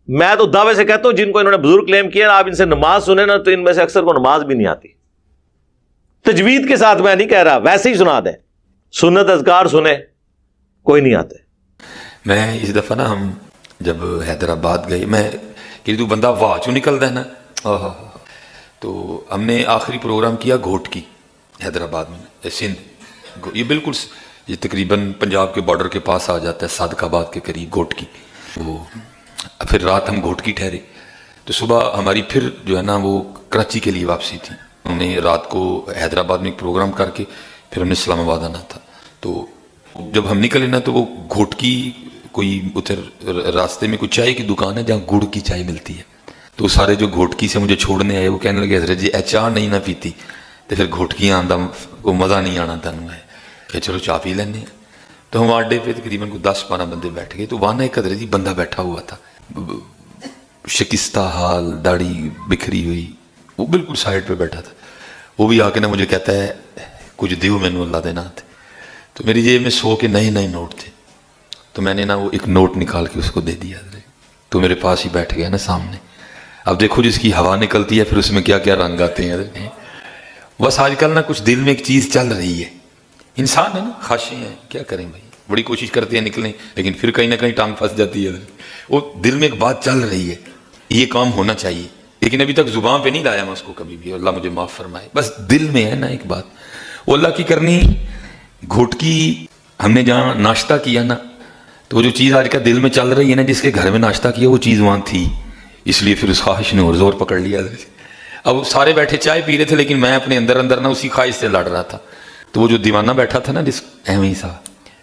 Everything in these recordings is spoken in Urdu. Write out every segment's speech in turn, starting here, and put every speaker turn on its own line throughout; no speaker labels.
میں تو دعوے سے کہتا ہوں جن کو انہوں نے بزرگ کلیم کیا آپ ان سے نماز سنیں نا تو ان میں سے اکثر کو نماز بھی نہیں آتی. تجوید کے ساتھ میں نہیں کہہ رہا, ویسے ہی سنا دیں, سنت اذکار سنیں, کوئی نہیں آتے.
میں اس دفعہ نا ہم جب حیدرآباد گئے, میں کہ تو بندہ واہ چوں نکلتا ہے نا, تو ہم نے آخری پروگرام کیا گھوٹ کی حیدرآباد میں, سندھ, یہ بالکل یہ تقریباً پنجاب کے بارڈر کے پاس آ جاتا ہے, صادق آباد کے قریب گھوٹ کی. وہ پھر رات ہم گھوٹ کی ٹھہرے, تو صبح ہماری پھر جو ہے نا وہ کراچی کے لیے واپسی تھی. ہم نے رات کو حیدرآباد میں ایک پروگرام کر کے پھر ہم نے اسلام آباد آنا تھا. تو جب ہم نکلے نا تو وہ گھوٹ کی کوئی ادھر راستے میں کوئی چائے کی دکان ہے جہاں گڑ کی چائے ملتی ہے. تو سارے جو گھوٹکی سے مجھے چھوڑنے آئے وہ کہنے لگے حضرت جی چاہ نہیں نہ پیتی تو پھر گھوٹکی آندہ کو مزہ نہیں آنا تنوں ہے کہ چلو چاہ پی لینے. تو ہم اڈے پہ تقریباً کوئی 10-12 بندے بیٹھ گئے. تو وہاں ایک حضرت جی بندہ بیٹھا ہوا تھا, شکستہ حال, داڑھی بکھری ہوئی, وہ بالکل سائڈ پہ بیٹھا تھا. وہ بھی آ کے نا مجھے کہتا ہے کچھ دیو میں نے اللہ دینا تھے. تو میری جیب میں 100 کے نئے نوٹ تھے, تو میں نے نا وہ ایک نوٹ نکال کے اس کو دے دیا. تو میرے پاس ہی بیٹھ گیا نا سامنے. اب دیکھو جس کی ہوا نکلتی ہے پھر اس میں کیا کیا رنگ آتے ہیں. بس آج کل نا کچھ دل میں ایک چیز چل رہی ہے, انسان ہے نا, خواہشیں ہیں, کیا کریں بھائی, بڑی کوشش کرتے ہیں نکلیں لیکن پھر کہیں نہ کہیں ٹانگ پھنس جاتی ہے. وہ دل میں ایک بات چل رہی ہے, یہ کام ہونا چاہیے, لیکن ابھی تک زبان پہ نہیں لایا میں اس کو کبھی بھی, اللہ مجھے معاف فرمائے. بس دل میں ہے نا ایک بات, وہ اللہ کی کرنی. گھوٹکی ہم نے جہاں ناشتہ کیا نا, تو وہ جو چیز آج کا دل میں چل رہی ہے نا, جس کے گھر میں ناشتہ کیا وہ چیز وہاں تھی, اس لیے پھر اس خواہش نے اور زور پکڑ لیا. اب سارے بیٹھے چائے پی رہے تھے لیکن میں اپنے اندر نا اسی خواہش سے لڑ رہا تھا. تو وہ جو دیوانہ بیٹھا تھا نا جس ایویں سا,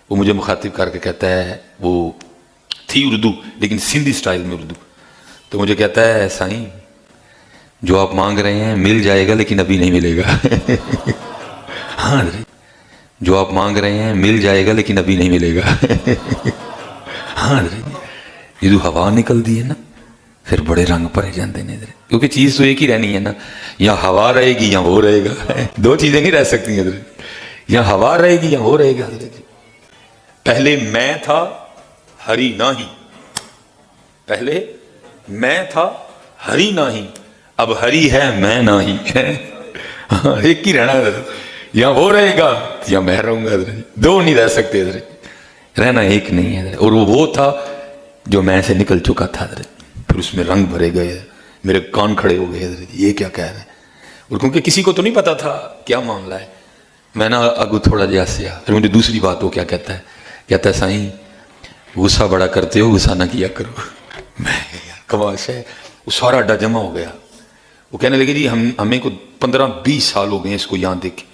وہ مجھے مخاطب کر کے کہتا ہے, وہ تھی اردو لیکن سندھی سٹائل میں اردو. تو مجھے کہتا ہے سائیں جو آپ مانگ رہے ہیں مل جائے گا لیکن ابھی نہیں ملے گا. ہاں جو آپ مانگ رہے ہیں مل جائے گا لیکن ابھی نہیں ملے گا. ہاں یہ جو ہوا نکل دی ہے نا پھر بڑے رنگ پڑے جاندے نے, کیونکہ چیز تو ایک ہی رہنی ہے نا, یا ہوا رہے گی یا وہ رہے گا, دو چیزیں نہیں رہ سکتی ہیں, یا ہوا رہے گی یا وہ رہے گا. پہلے میں تھا ہری نہیں, پہلے میں تھا ہری نہیں, اب ہری ہے میں نہیں. ایک ہی رہنا ہے, یا وہ رہے گا یا میں رہوں گا, دو نہیں رہ سکتے, رہنا ایک نہیں ہے. اور وہ تھا جو میں سے نکل چکا تھا, پھر اس میں رنگ بھرے گئے, میرے کان کھڑے ہو گئے, یہ کیا کہہ رہے ہیں. اور کیونکہ کسی کو تو نہیں پتا تھا کیا معاملہ ہے, میں نا اگو تھوڑا جیسے پھر مجھے دوسری بات وہ کیا کہتا ہے, کہتا ہے سائیں غصہ بڑا کرتے ہو, غصہ نہ کیا کرو. میں کماش ہے, وہ سارا اڈا جمع ہو گیا. وہ کہنے لگے جی ہمیں کو 15-20 سال ہو گئے ہیں اس کو یہاں دیکھ کے,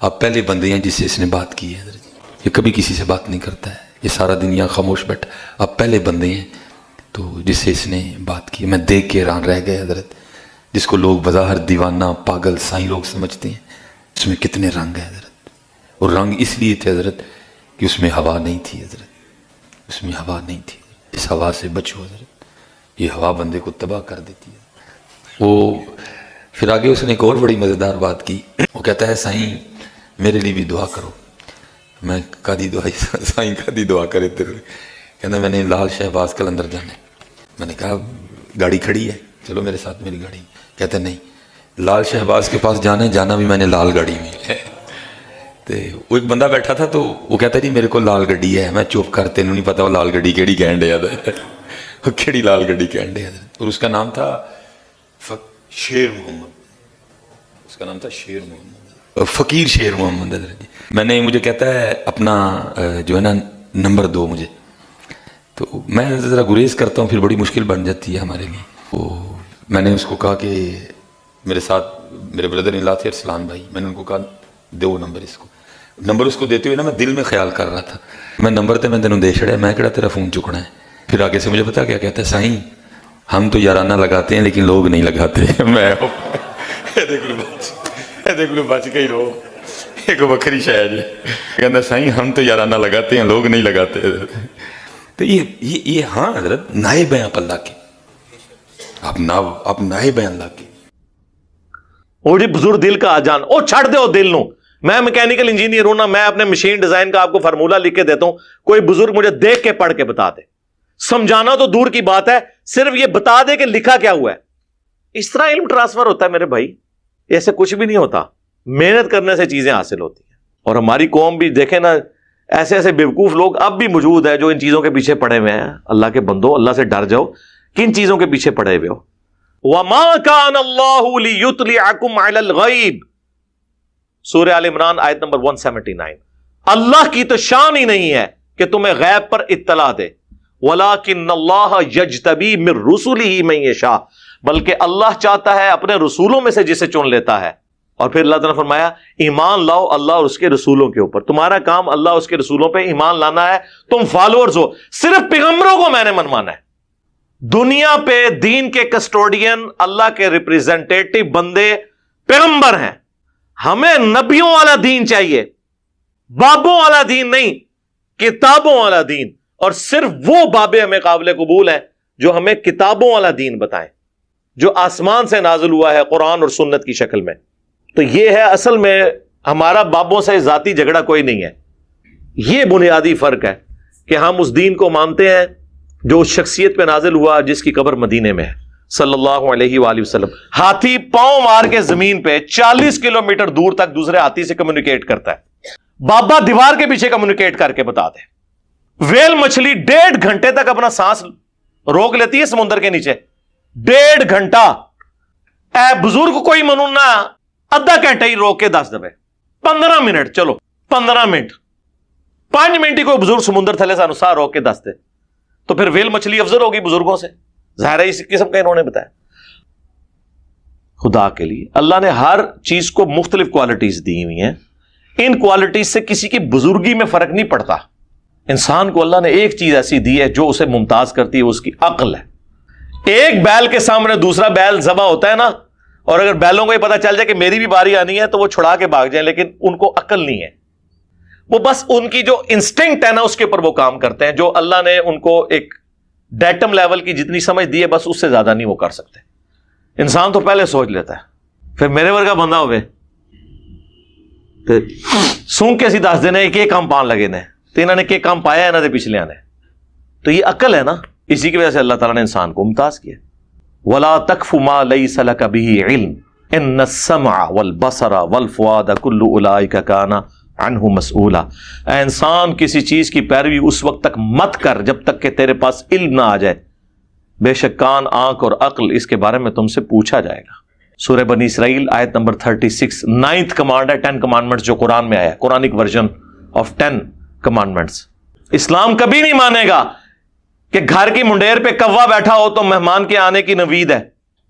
آپ پہلے بندے ہیں جس سے اس نے بات کی ہے. یہ کبھی کسی سے بات نہیں کرتا ہے, یہ سارا دن یہاں خاموش بیٹھا, آپ پہلے بندے ہیں تو جس سے اس نے بات کی. میں دیکھ کے حیران رہ گئے حضرت, جس کو لوگ بظاہر دیوانہ پاگل سائیں لوگ سمجھتے ہیں, اس میں کتنے رنگ ہیں حضرت. اور رنگ اس لیے تھے حضرت کہ اس میں ہوا نہیں تھی حضرت, اس میں ہوا نہیں تھی. اس ہوا سے بچو حضرت, یہ ہوا بندے کو تباہ کر دیتی ہے. وہ پھر آگے اس نے ایک اور بڑی مزیدار بات کی. وہ کہتا ہے سائیں میرے لیے بھی دعا کرو. میں کادی دعا, سائیں کادی دعا کرے تیرے. کہنا میں نے لال شہباز کلندر جانا ہے. میں نے کہا گاڑی کھڑی ہے, چلو میرے ساتھ میری گاڑی. کہتے نہیں, لال شہباز کے پاس جانا ہے, جانا بھی میں نے لال گاڑی میں ہے. تو وہ ایک بندہ بیٹھا تھا تو وہ کہتا جی میرے کو لال گڈی ہے. میں چپ کر, تینوں نہیں پتا وہ لال گڈی کیڑی کہن ڈیا تھا, وہ کیڑی لال گڈی کہن ڈیا تھا. اور اس کا نام تھا شیر محمد, اس کا نام تھا شیر محمد, فقیر شیر محمد. میں نے, مجھے کہتا ہے اپنا جو ہے نا نمبر دو مجھے. تو میں ذرا گریز کرتا ہوں, پھر بڑی مشکل بن جاتی ہے ہمارے لیے. وہ میں نے اس کو کہا کہ میرے ساتھ میرے بردر ان لا تھے ارسلان بھائی, میں نے ان کو کہا دو نمبر اس کو. نمبر اس کو دیتے ہوئے نا میں دل میں خیال کر رہا تھا, میں نمبر تے میں تینوں دے چھڑیا, میں کہڑا تیرا فون چکنا ہے. پھر آگے سے مجھے پتا کیا کہتا ہے, سائیں ہم تو یارانہ لگاتے ہیں لیکن لوگ نہیں لگاتے. میں دیکھ لو بچ کے ہی رہو, ایک بکری شاید جی کہتا سائیں ہم تو یارانہ لگاتے ہیں لوگ نہیں لگاتے. تو یہ ہاں حضرت نائب ہیں آپ اللہ کے, آپ نائب ہیں اللہ کے.
اور جی بزرگ دل کا آجان, او چھڑ دے دل نو. میں میکینیکل انجینئر ہوں نا, میں اپنے مشین ڈیزائن کا آپ کو فارمولہ لکھ کے دیتا ہوں, کوئی بزرگ مجھے دیکھ کے پڑھ کے بتا دے. سمجھانا تو دور کی بات ہے, صرف یہ بتا دے کہ لکھا کیا ہوا ہے. اس طرح علم ٹرانسفر ہوتا ہے میرے بھائی. ایسے کچھ بھی نہیں ہوتا. محنت کرنے سے چیزیں حاصل ہوتی ہیں. اور ہماری قوم بھی دیکھیں نا, ایسے ایسے بیوقوف لوگ اب بھی موجود ہیں جو ان چیزوں کے پیچھے پڑے ہوئے ہیں. اللہ کے بندو, اللہ سے ڈر جاؤ. کن چیزوں کے پیچھے پڑے ہوئے ہو؟ وَمَا كَانَ اللَّهُ لِيُطْلِعَكُمْ عَلَى الْغَيْبِ, سورہ آل عمران آیت نمبر 179. اللہ کی تو شان ہی نہیں ہے کہ تمہیں غیب پر اطلاع دے. وَلَٰكِنَّ اللَّهَ يَجْتَبِي مِن رُّسُلِهِ مَن يَشَاءُ, بلکہ اللہ چاہتا ہے اپنے رسولوں میں سے جسے چن لیتا ہے. اور پھر اللہ تعالیٰ نے فرمایا ایمان لاؤ اللہ اور اس کے رسولوں کے اوپر. تمہارا کام اللہ اس کے رسولوں پہ ایمان لانا ہے. تم فالوورز ہو, صرف پیغمبروں کو میں نے منوانا ہے. دنیا پہ دین کے کسٹوڈین, اللہ کے ریپریزنٹیٹو بندے پیغمبر ہیں. ہمیں نبیوں والا دین چاہیے, بابوں والا دین نہیں, کتابوں والا دین. اور صرف وہ بابے ہمیں قابل قبول ہیں جو ہمیں کتابوں والا دین بتائیں, جو آسمان سے نازل ہوا ہے قرآن اور سنت کی شکل میں. تو یہ ہے اصل میں ہمارا بابوں سے ذاتی جھگڑا کوئی نہیں ہے. یہ بنیادی فرق ہے کہ ہم اس دین کو مانتے ہیں جو اس شخصیت پہ نازل ہوا جس کی قبر مدینے میں ہے صلی اللہ علیہ وآلہ وسلم. ہاتھی پاؤں مار کے زمین پہ 40 کلومیٹر دور تک دوسرے ہاتھی سے کمیونیکیٹ کرتا ہے. بابا دیوار کے پیچھے کمیونیکیٹ کر کے بتا دے. ویل مچھلی 1.5 گھنٹے تک اپنا سانس روک لیتی ہے سمندر کے نیچے. 1.5 گھنٹا. اے بزرگ کوئی منونا ادھا گھنٹہ ہی روک کے دس دبے. 15 منٹ, چلو 15 منٹ, 5 منٹ ہی کوئی بزرگ سمندر تھلے سانو سا روک کے دس دے, تو پھر ویل مچھلی افضل ہوگی بزرگوں سے. ظاہر ہے اس قسم کا انہوں نے بتایا. خدا کے لیے اللہ نے ہر چیز کو مختلف کوالٹیز دی ہوئی ہیں. ان کوالٹیز سے کسی کی بزرگی میں فرق نہیں پڑتا. انسان کو اللہ نے ایک چیز ایسی دی ہے جو اسے ممتاز کرتی ہے, وہ اس کی عقل ہے. ایک بیل کے سامنے دوسرا بیل ذبح ہوتا ہے نا, اور اگر بیلوں کو یہ پتا چل جائے کہ میری بھی باری آنی ہے تو وہ چھڑا کے بھاگ جائیں, لیکن ان کو عقل نہیں ہے. وہ بس ان کی جو انسٹنکٹ ہے نا اس کے اوپر وہ کام کرتے ہیں. جو اللہ نے ان کو ایک ڈیٹم لیول کی جتنی سمجھ دی ہے بس اس سے زیادہ نہیں وہ کر سکتے. انسان تو پہلے سوچ لیتا ہے, پھر میرے ورگا بندہ ہوئے سونگ کے سی دس دینے ایک کام پان لگے نے, تو انہوں نے ایک کام پایا ہے نا پچھلے آنے. تو یہ عقل ہے نا, اسی کی وجہ سے اللہ تعالیٰ نے انسان کو ممتاز کیا. وَلَا تَقْفُ مَا لَيْسَ لَكَ بِهِ عِلْمٌ إِنَّ السَّمْعَ وَالْبَصَرَ وَالْفُؤَادَ كُلُّ أُولَٰئِكَ كَانَ عَنْهُ مسئولا. اے انسان کسی چیز کی پیروی اس وقت تک مت کر جب تک کہ تیرے پاس علم نہ آ جائے, بے شک کان, آنکھ اور عقل اس کے بارے میں تم سے پوچھا جائے گا. سورہ بنی اسرائیل آیت نمبر 36. 9th کمانڈ ہے 10 کمانڈمنٹس جو قرآن میں آیا ہے, قرآنک ورژن آف 10 کمانڈمنٹس. اسلام کبھی نہیں مانے گا کہ گھر کی منڈیر پہ کوا بیٹھا ہو تو مہمان کے آنے کی نوید ہے,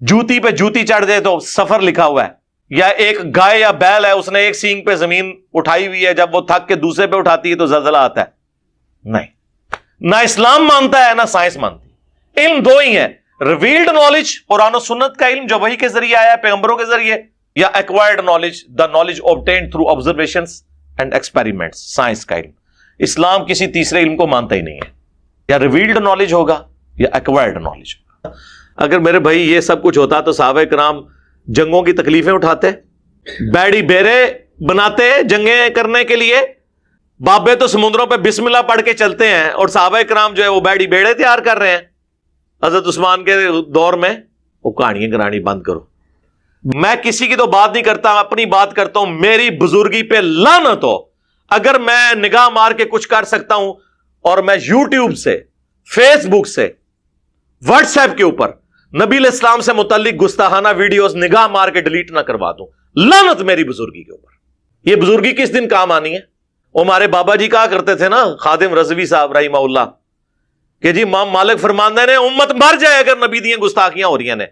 جوتی پہ جوتی چڑھ دے تو سفر لکھا ہوا ہے, یا ایک گائے یا بیل ہے اس نے ایک سینگ پہ زمین اٹھائی ہوئی ہے, جب وہ تھک کے دوسرے پہ اٹھاتی ہے تو زلزلہ آتا ہے. نہیں, نہ اسلام مانتا ہے نہ سائنس مانتی. علم دو ہی ہیں, ریویلڈ نالج قرآن و سنت کا علم جو وحی کے ذریعے آیا ہے پیغمبروں کے ذریعے, یا acquired knowledge, the knowledge obtained through observations and experiments, science کا علم. اسلام کسی تیسرے علم کو مانتا ہی نہیں ہے, یا ریویلڈ نالج ہوگا یا ایکوائرڈ نالج ہوگا. اگر میرے بھائی یہ سب کچھ ہوتا تو صحابہ کرام جنگوں کی تکلیفیں اٹھاتے, بیڑی بیرے بناتے جنگیں کرنے کے لیے. بابے تو سمندروں پہ بسم اللہ پڑھ کے چلتے ہیں, اور صحابہ کرام جو ہے وہ بیڑی بیڑے تیار کر رہے ہیں. حضرت عثمان کے دور میں وہ کہانیاں کرانی بند کرو. میں کسی کی تو بات نہیں کرتا, اپنی بات کرتا ہوں. میری بزرگی پہ لعنت ہو اگر میں نگاہ مار کے کچھ کر سکتا ہوں اور میں یوٹیوب سے, فیس بک سے, واٹس ایپ کے اوپر نبی علیہ السلام سے متعلق گستاخانہ ویڈیوز نگاہ مار کے ڈیلیٹ نہ کروا دوں. لعنت میری بزرگی کے اوپر. یہ بزرگی کس دن کام آنی ہے؟ ہمارے بابا جی کہا کرتے تھے نا, خادم رضوی صاحب رحمہ اللہ, کہ جی امام مالک فرماندے نے امت مر جائے اگر نبی دیاں گستاخیاں ہو رہی ہیں.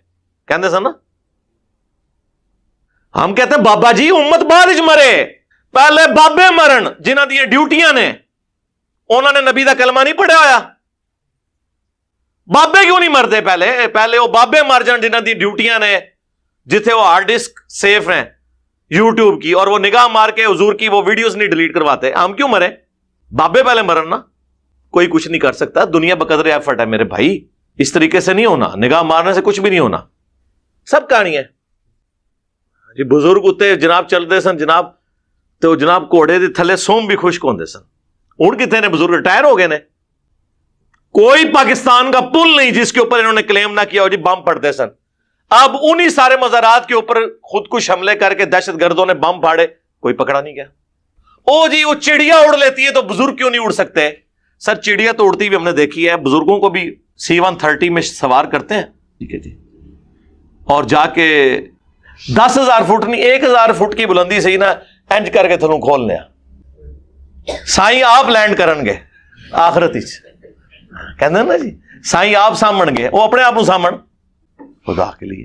کہندے سن نا, ہم کہتے ہیں بابا جی امت بعد وچ مرے, پہلے بابے مرن جنہ دی ڈیوٹیاں نے, انہوں نے نبی دا کلمہ نہیں پڑھیا ہویا. بابے کیوں نہیں مرتے پہلے وہ بابے مر جان جنہ دی ڈیوٹیاں نے, جتھے وہ ہارڈ ڈسک سیف ہیں یوٹیوب کی, اور وہ نگاہ مار کے حضور کی وہ ویڈیوز نہیں ڈیلیٹ کرواتے. ہم کیوں مرے؟ بابے پہلے مرن نا. کوئی کچھ نہیں کر سکتا, دنیا بقدر ایفرٹ ہے میرے بھائی. اس طریقے سے نہیں ہونا, نگاہ مارنے سے کچھ بھی نہیں ہونا. سب کہانی ہے جی. بزرگ اتنے جناب چلتے سن جناب, تو جناب گھوڑے دے تھلے سوم بھی خشک ہوندے سن. ہن کتنے نے بزرگ ٹائر ہو گئے نے. کوئی پاکستان کا پل نہیں جس کے اوپر انہوں نے کلیم نہ کیا ہو جی بم پڑتے سن. اب انہی سارے مزارات کے اوپر خود کش حملے کر کے دہشت گردوں نے بم پھاڑے, کوئی پکڑا نہیں گیا. او جی وہ چڑیا اڑ لیتی ہے تو بزرگ کیوں نہیں اڑ سکتے؟ سر چڑیا تو اڑتی بھی ہم نے دیکھی ہے, بزرگوں کو بھی C-130 میں سوار کرتے ہیں, ٹھیک ہے جی, اور جا کے 10,000 فٹ نہیں 1,000 فٹ کی بلندی سے ہی نا انج کر کے تھنوں کھولنے سائیں آپ لینڈ کرن گے آخرت کہتے ہیں نا جی, سائیں آپ سامن گے, وہ اپنے آپ سامن خدا کے لیے.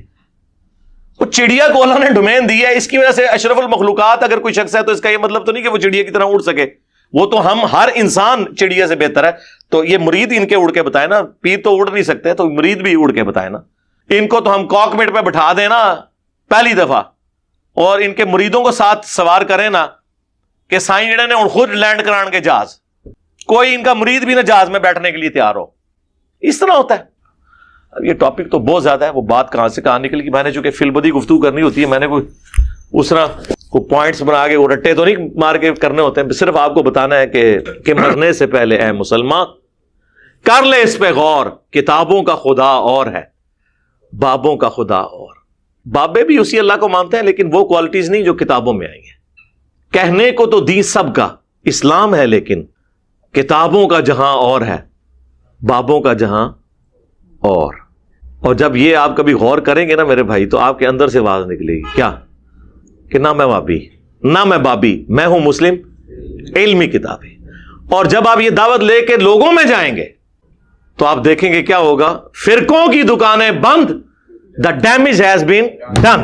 وہ چڑیا کو اللہ نے ڈومین دی ہے, اس کی وجہ سے اشرف المخلوقات اگر کوئی شخص ہے تو اس کا یہ مطلب تو نہیں کہ وہ چڑیا کی طرح اڑ سکے. وہ تو ہم ہر انسان چڑیا سے بہتر ہے. تو یہ مرید ان کے اڑ کے بتائے نا, پیر تو اڑ نہیں سکتے تو مرید بھی اڑ کے بتائے نا. ان کو تو ہم کاکپٹ پہ بٹھا دیں نا پہلی دفعہ, اور ان کے مریدوں کو ساتھ سوار کریں نا کہ سائیں جڑے نے خود لینڈ کران کے جہاز, کوئی ان کا مرید بھی نہ جہاز میں بیٹھنے کے لیے تیار ہو. اس طرح ہوتا ہے. اب یہ ٹاپک تو بہت زیادہ ہے, وہ بات کہاں سے کہاں نکل گئی. میں نے چونکہ فلبدی گفتگو کرنی ہوتی ہے, میں نے کوئی اس طرح کو پوائنٹس بنا کے وہ رٹے تو نہیں مار کے کرنے ہوتے ہیں, صرف آپ کو بتانا ہے کہ مرنے سے پہلے اے مسلمان کر لے اس پہ غور, کتابوں کا خدا اور ہے بابوں کا خدا اور. بابے بھی اسی اللہ کو مانتے ہیں لیکن وہ کوالٹیز نہیں جو کتابوں میں آئی ہیں. کہنے کو تو دین سب کا اسلام ہے لیکن کتابوں کا جہاں اور ہے بابوں کا جہاں اور. اور جب یہ آپ کبھی غور کریں گے نا میرے بھائی تو آپ کے اندر سے آواز نکلے گی کیا کہ نہ میں وابی نہ میں بابی, میں ہوں مسلم علمی کتابی. اور جب آپ یہ دعوت لے کے لوگوں میں جائیں گے تو آپ دیکھیں گے کیا ہوگا, فرقوں کی دکانیں بند, the damage has been done.